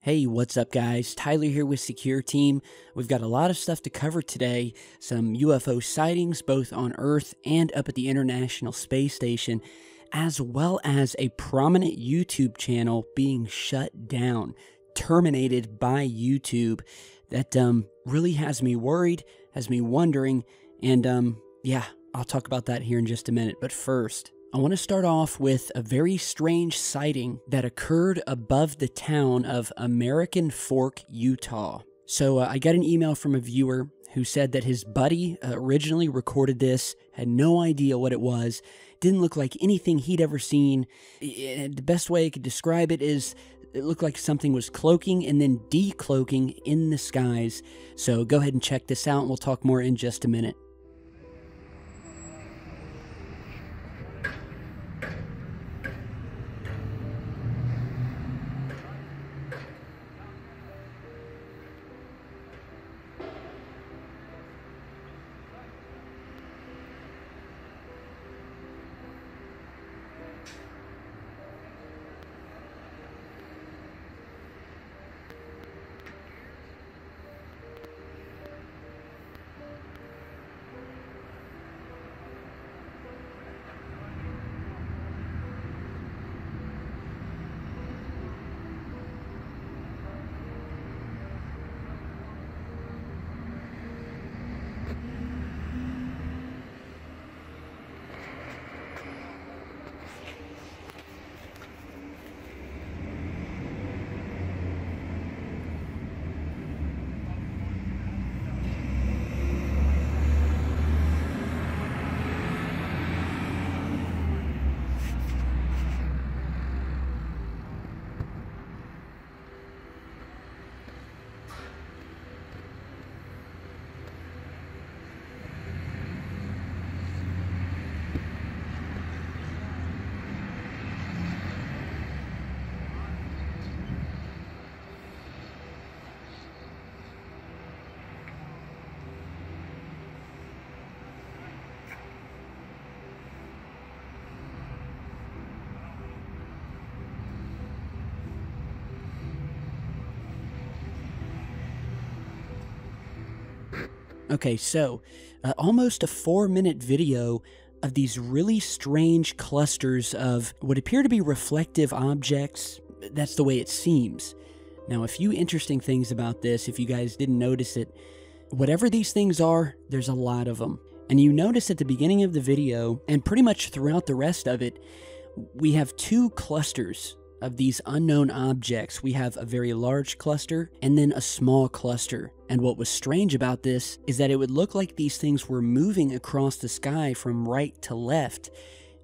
Hey, what's up guys? Tyler here with Secureteam. We've got a lot of stuff to cover today. Some UFO sightings both on Earth and up at the International Space Station, as well as a prominent YouTube channel being shut down, terminated by YouTube. That really has me worried, has me wondering, and yeah, I'll talk about that here in just a minute. But first, I want to start off with a very strange sighting that occurred above the town of American Fork, Utah. So I got an email from a viewer who said that his buddy originally recorded this, had no idea what it was, didn't look like anything he'd ever seen. The best way I could describe it is it looked like something was cloaking and then decloaking in the skies. So go ahead and check this out and we'll talk more in just a minute. Okay, so almost a 4-minute video of these really strange clusters of what appear to be reflective objects. That's the way it seems. Now, a few interesting things about this, if you guys didn't notice it, whatever these things are, there's a lot of them. And you notice at the beginning of the video, and pretty much throughout the rest of it, we have two clusters of these unknown objects. We have a very large cluster and then a small cluster. And what was strange about this is that it would look like these things were moving across the sky from right to left,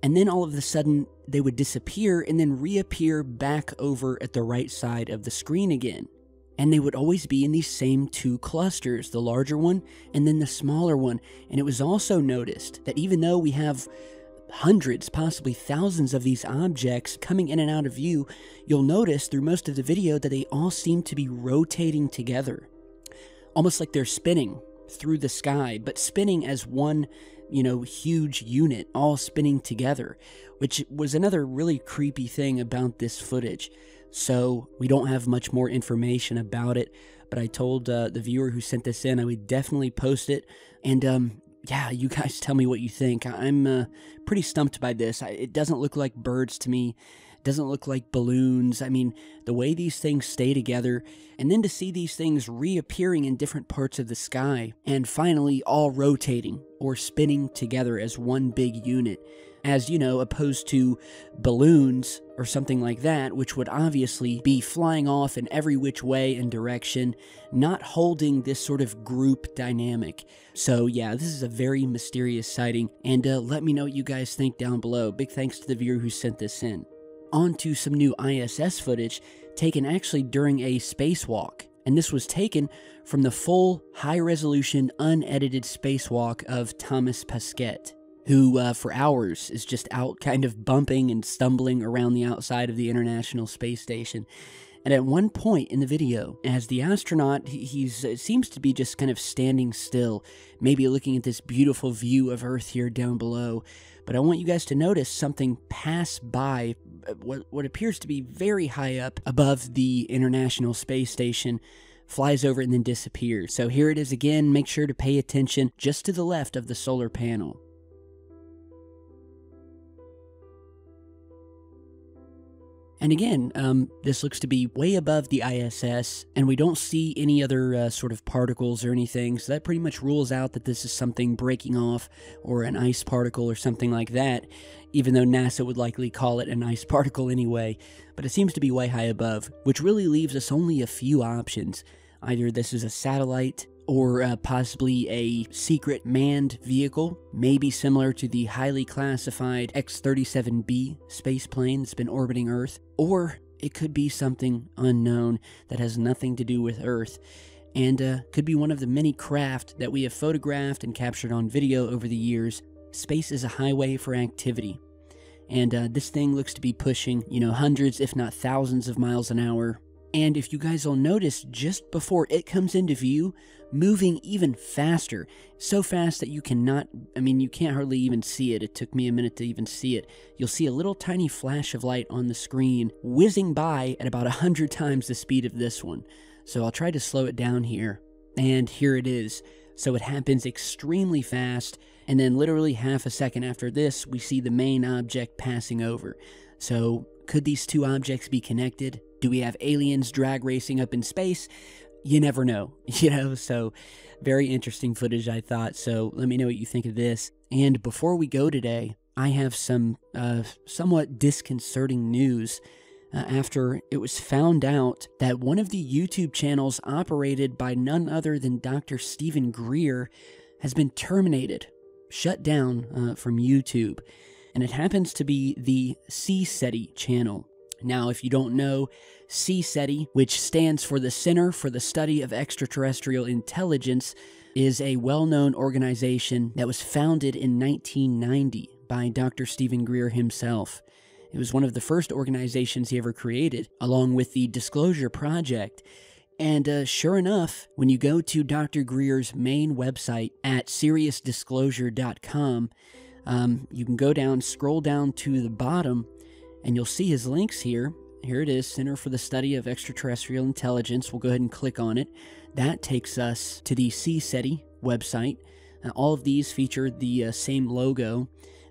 and then all of a sudden they would disappear and then reappear back over at the right side of the screen again. And they would always be in these same two clusters, the larger one and then the smaller one. And it was also noticed that even though we have hundreds, possibly thousands of these objects coming in and out of view, you'll notice through most of the video that they all seem to be rotating together. Almost like they're spinning through the sky, but spinning as one, huge unit, all spinning together, which was another really creepy thing about this footage. So we don't have much more information about it, but I told the viewer who sent this in I would definitely post it, and yeah, you guys tell me what you think. I'm pretty stumped by this. It doesn't look like birds to me. It doesn't look like balloons. I mean, the way these things stay together, and then to see these things reappearing in different parts of the sky, and finally all rotating or spinning together as one big unit, as, opposed to balloons or something like that, which would obviously be flying off in every which way and direction, not holding this sort of group dynamic. So yeah, this is a very mysterious sighting, and let me know what you guys think down below. Big thanks to the viewer who sent this in. On to some new ISS footage taken actually during a spacewalk. And this was taken from the full, high-resolution, unedited spacewalk of Thomas Pesquet, who for hours is just out kind of bumping and stumbling around the outside of the International Space Station. And at one point in the video, as the astronaut, he seems to be just kind of standing still, maybe looking at this beautiful view of Earth here down below. But I want you guys to notice something pass by what appears to be very high up above the International Space Station, flies over and then disappears. So here it is again. Make sure to pay attention just to the left of the solar panel. And again, this looks to be way above the ISS, and we don't see any other sort of particles or anything, so that pretty much rules out that this is something breaking off or an ice particle or something like that, even though NASA would likely call it an ice particle anyway. But it seems to be way high above, which really leaves us only a few options. Either this is a satellite, or possibly a secret manned vehicle, maybe similar to the highly classified X-37B spaceplane that's been orbiting Earth, or it could be something unknown that has nothing to do with Earth, and could be one of the many craft that we have photographed and captured on video over the years. Space is a highway for activity, and this thing looks to be pushing, hundreds if not thousands of miles an hour. And if you guys will notice, just before it comes into view, moving even faster. So fast that you can't hardly even see it. It took me a minute to even see it. You'll see a little tiny flash of light on the screen, whizzing by at about 100 times the speed of this one. So I'll try to slow it down here. And here it is. So it happens extremely fast, and then literally half a second after this, we see the main object passing over. So could these two objects be connected? Do we have aliens drag racing up in space? You never know, so very interesting footage, I thought. So let me know what you think of this. And before we go today, I have some somewhat disconcerting news after it was found out that one of the YouTube channels operated by none other than Dr. Stephen Greer has been terminated, shut down from YouTube. And it happens to be the CSETI channel. Now, if you don't know, CSETI, which stands for the Center for the Study of Extraterrestrial Intelligence, is a well-known organization that was founded in 1990 by Dr. Stephen Greer himself. It was one of the first organizations he ever created, along with the Disclosure Project. And sure enough, when you go to Dr. Greer's main website at SeriousDisclosure.com, you can go down, scroll down to the bottom, and you'll see his links here. Here it is, Center for the Study of Extraterrestrial Intelligence. We'll go ahead and click on it. That takes us to the CSETI website. All of these feature the same logo.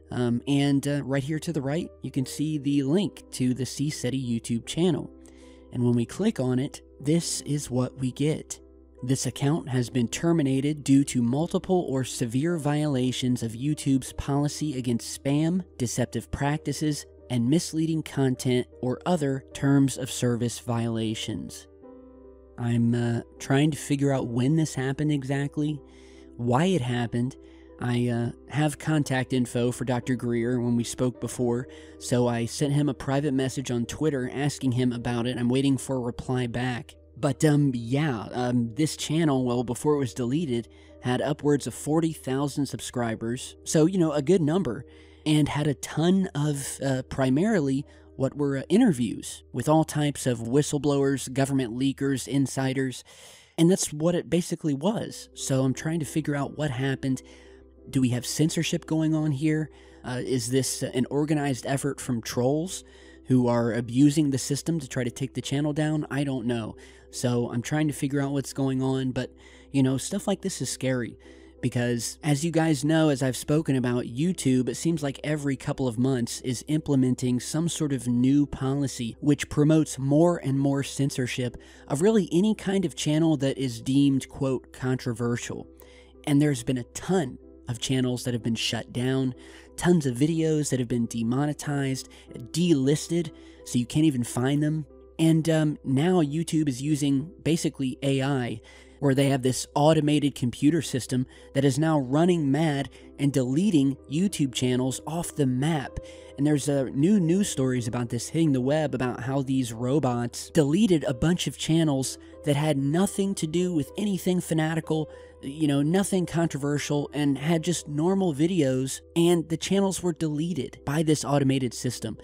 And right here to the right, you can see the link to the CSETI YouTube channel. And when we click on it, this is what we get. This account has been terminated due to multiple or severe violations of YouTube's policy against spam, deceptive practices, and misleading content or other terms of service violations. I'm trying to figure out when this happened exactly, why it happened. I have contact info for Dr. Greer when we spoke before, so I sent him a private message on Twitter asking him about it. I'm waiting for a reply back. But this channel, well, before it was deleted, had upwards of 40,000 subscribers, so, a good number, and had a ton of, primarily, what were interviews with all types of whistleblowers, government leakers, insiders, and that's what it basically was. So I'm trying to figure out what happened. Do we have censorship going on here? Is this an organized effort from trolls who are abusing the system to try to take the channel down? I don't know. So I'm trying to figure out what's going on, but, stuff like this is scary. Because, as you guys know, as I've spoken about, YouTube, it seems like every couple of months is implementing some sort of new policy which promotes more and more censorship of really any kind of channel that is deemed, quote, controversial. And there's been a ton of channels that have been shut down, tons of videos that have been demonetized, delisted, so you can't even find them. And now YouTube is using basically AI, where they have this automated computer system that is now running mad and deleting YouTube channels off the map. And there's new news stories about this hitting the web about how these robots deleted a bunch of channels that had nothing to do with anything fanatical, nothing controversial, and had just normal videos, and the channels were deleted by this automated system.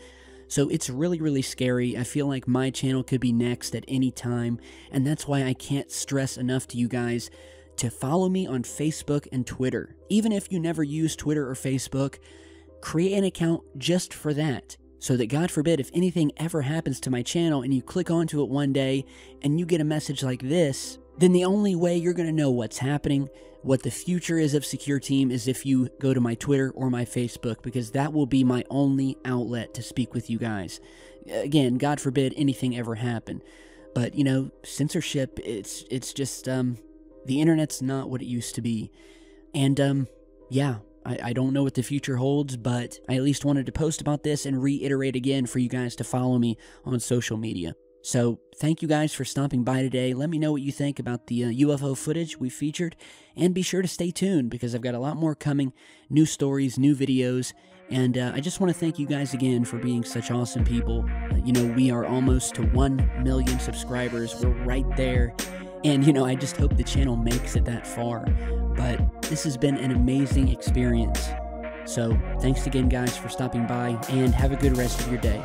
So it's really, really scary. I feel like my channel could be next at any time, and that's why I can't stress enough to you guys to follow me on Facebook and Twitter. Even if you never use Twitter or Facebook, create an account just for that. so that God forbid if anything ever happens to my channel and you click onto it one day and you get a message like this, then the only way you're going to know what's happening, what the future is of Secureteam, is if you go to my Twitter or my Facebook, because that will be my only outlet to speak with you guys. Again, God forbid anything ever happen. But, you know, censorship, it's just, the internet's not what it used to be. And, yeah, I don't know what the future holds, but I at least wanted to post about this and reiterate again for you guys to follow me on social media. So, thank you guys for stopping by today. Let me know what you think about the UFO footage we featured, and be sure to stay tuned because I've got a lot more coming, new stories, new videos, and I just want to thank you guys again for being such awesome people. You know, we are almost to 1 million subscribers. We're right there, and, you know, I just hope the channel makes it that far, but this has been an amazing experience. So, thanks again, guys, for stopping by, and have a good rest of your day.